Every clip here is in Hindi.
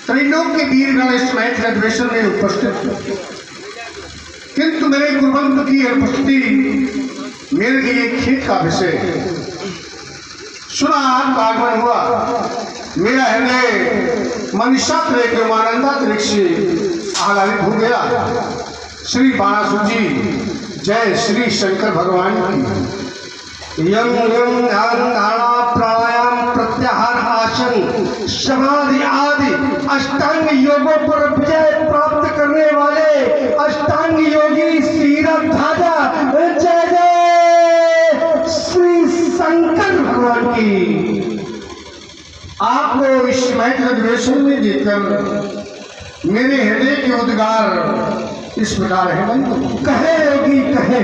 त्रिलोक के वीरगण इस मैथिल अधिवेशन में उपस्थित थे, किंतु मेरे गुरुबंधु की उपस्थिति मेरे लिए खेत का विषय है। सुना आपका आगमन हुआ, मेरा हृदय मनीषा आह्लादित हो गया। श्री बाणासुर जी, जय श्री शंकर भगवान की। यम यम ध्यान धारणा प्राणायाम प्रत्याहार आसन समाधि आदि अष्टांग योगों पर विजय प्राप्त करने वाले अष्टांग योगी श्रीरध्वजा जय जय श्री शंकर भगवान की। आपको इस मैथिल अधिवेशन में देखकर मेरे हृदय के उद्गार इस प्रकार है। कहे योगी कहे,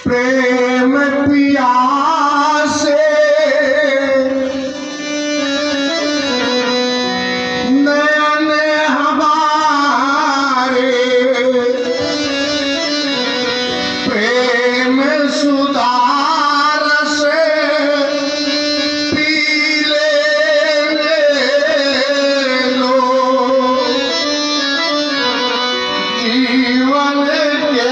प्रेम पियासे नयन हमारे, प्रेम सुधार से पी लेने लो जीवन के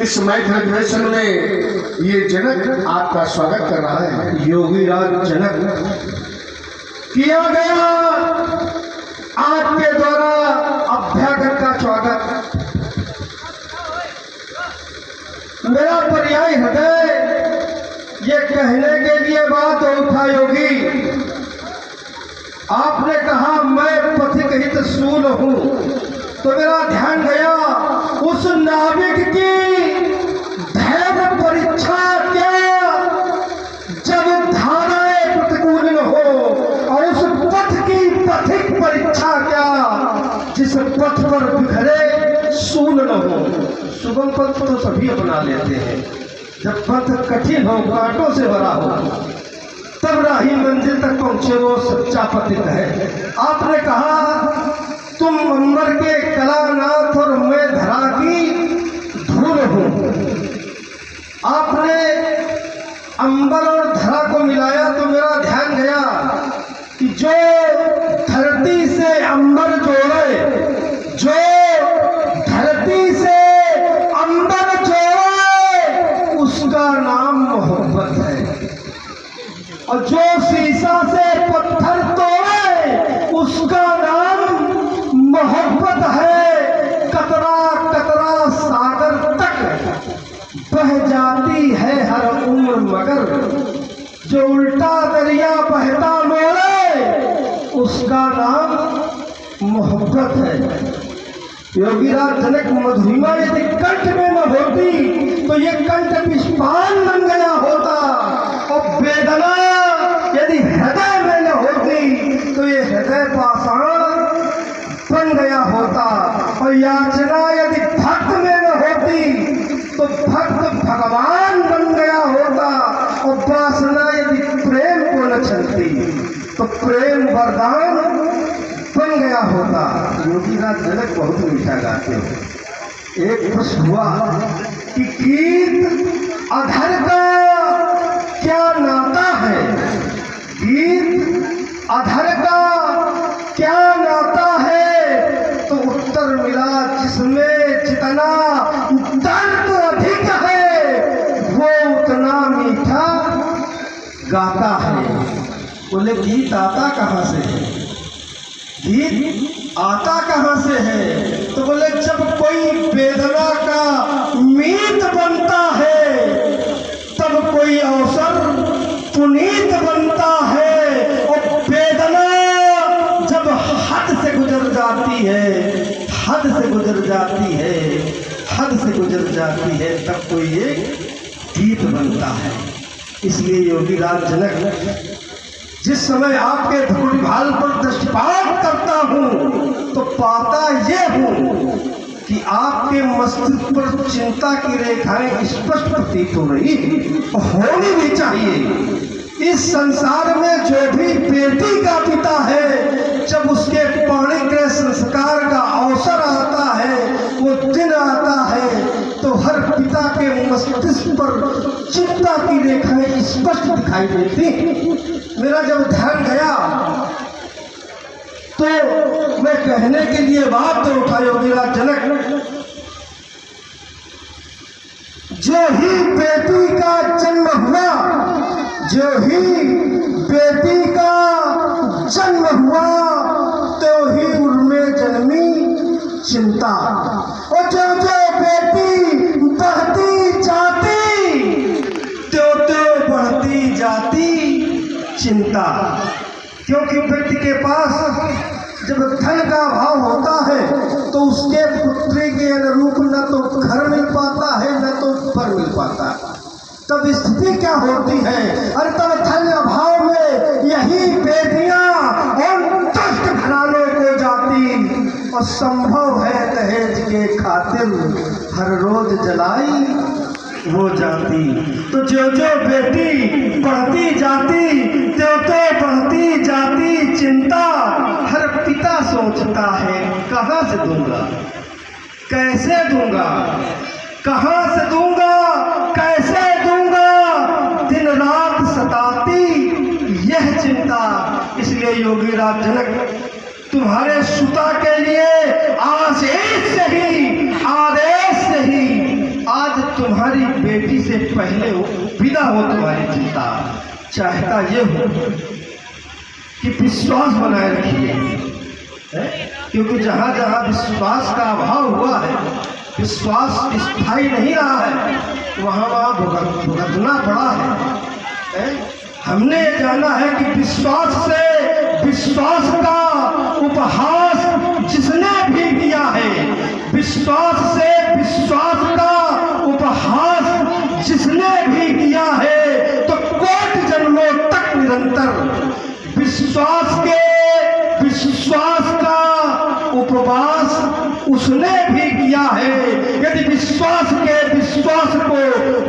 इस मैथिल अधिवेशन में ये जनक आपका स्वागत कर रहा है। योगी राज जनक किया गया आपके द्वारा अभ्यागत का स्वागत। मेरा पर्याय हृदय ये कहने के लिए बात उठा योगी, आपने कहा मैं पथिक हित सूल हूं, तो मेरा ध्यान गया उस नाविक की धैर्य परीक्षा क्या, जब धाराएं प्रतिकूल न हो, और उस पथ की पथिक परीक्षा क्या, जिस पथ पर बिखरे सूल न हो। सुगम पथ तो सभी अपना लेते हैं, जब पथ कठिन हो, कांटों से भरा हो, तब राही मंजिल तक पहुंचे वो सच्चा पथिक है। आपने कहा तुम अंबर के कलानाथ और मैं धरा की धूल हूं। आपने अंबर और धरा को मिलाया तो मेरा ध्यान गया कि जो धरती से अंबर जोड़े, जो धरती से अंबर जोड़े, उसका नाम मोहब्बत है, और जो शीशा से पत्थर तोड़े उसका नाम मोहब्बत है। कतरा कतरा सागर तक बह जाती है हर उम्र, मगर जो उल्टा दरिया बहता मोड़े उसका नाम मोहब्बत है। योगीराज जनक मधुरिमा यदि कंठ में न होती तो ये कंठ पुष्पान बन गया होता, और वेदना यदि हृदय में न होती तो ये हृदय पाषाण बन गया होता, और याचना यदि भक्त में न होती तो भक्त भगवान बन गया होता, और वासना यदि प्रेम को न चलती तो प्रेम वरदान बन गया होता। योगीराज जनक बहुत मीठा गाते हैं। एक खुश हुआ कि गीत अधर का क्या नाता है, गीत अधर का क्या नाता है, तो उत्तर मिला जिसमें जितना दर्द अधिक है वो उतना मीठा बोले गीत आता कहाँ से है, गीत आता कहाँ से है? तो बोले जब कोई वेदना का मीत बनता है तब कोई अवसर पुनीत बनता है। और वेदना जब हद से गुजर जाती है, हद से गुजर जाती है, हद से गुजर जाती है, तब कोई एक गीत बनता है। इसलिए योगी राज जनक जिस समय आपके धूलिभाल पर दृष्टिपात करता हूँ तो पाता ये हूँ कि आपके मस्तिष्क पर चिंता की रेखाएं स्पष्ट प्रतीत हो रही, होनी भी चाहिए। इस संसार में जो भी बेटी का पिता है, जब उसके पाणिग्रह संस्कार का अवसर आता है, वो दिन आता है, तो हर पिता के मस्तिष्क पर चिंता की रेखाएं स्पष्ट दिखाई देती। मेरा जब ध्यान गया तो मैं कहने के लिए बात तो उठा योगी राज जनक, जो ही बेटी का जन्म हुआ, जो ही बेटी का जन्म हुआ, तो ही उनमें जन्मी चिंता। और जो जो बेटी बढ़ती जाती, त्यो त्यो बढ़ती जाती चिंता। क्योंकि व्यक्ति के पास जब धन का अभाव होता है तो उसके पुत्री के अनुरूप न तो घर मिल पाता है, न तो पर मिल पाता है। तब स्थिति क्या होती है? अरे तब धन अभाव में यही बेटियां और दुष्ट घरानों को जाती, और संभव है दहेज के खातिर हर रोज जलाई वो जाती। तो जो जो बेटी बढ़ती जाती, त्यो तो बढ़ती जाती चिंता। हर पिता सोचता है कहाँ से दूंगा, कैसे दूंगा, कहाँ से दूंगा, कैसे दूंगा, दिन रात सताती यह चिंता। इसलिए योगी राज जनक तुम्हारे सुता के लिए आशीष से ही, आदेश से ही आज तुम्हारी बेटी से पहले विदा हो तुम्हारी चिंता। चाहता ये हो कि विश्वास बनाए रखिए, क्योंकि जहाँ जहाँ विश्वास का अभाव हुआ है, विश्वास स्थायी नहीं रहा है, वहाँ वहाँ भुगतना पड़ा है। हमने जाना है कि विश्वास से विश्वास का उपहास जिसने भी दिया है, विश्वास से विश्वास का उपहास जिसने भी किया है, तो कोटि जन्मों तक निरंतर विश्वास का उपवास उसने भी किया है। यदि विश्वास को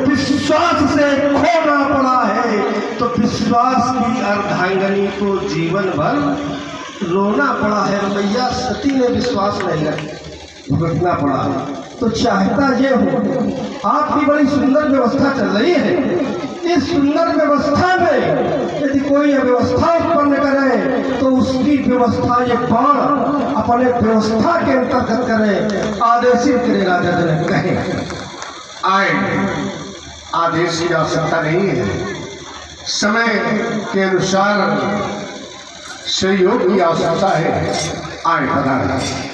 विश्वास से खोना पड़ा है तो विश्वास की अर्धांगिनी को जीवन भर रोना पड़ा है। मैया सती ने विश्वास नहीं रखा, भुगतना पड़ा। तो चाहता ये हो, आपकी बड़ी सुंदर व्यवस्था चल रही है, इस सुंदर व्यवस्था में यदि कोई व्यवस्था उत्पन्न करे तो उसकी व्यवस्था ये बाण अपने व्यवस्था के अंतर्गत करे, आदेशित करे। राजा जनक कहे आए आदेश की आवश्यकता नहीं है, समय के अनुसार सहयोग की आवश्यकता है। आए पधारें।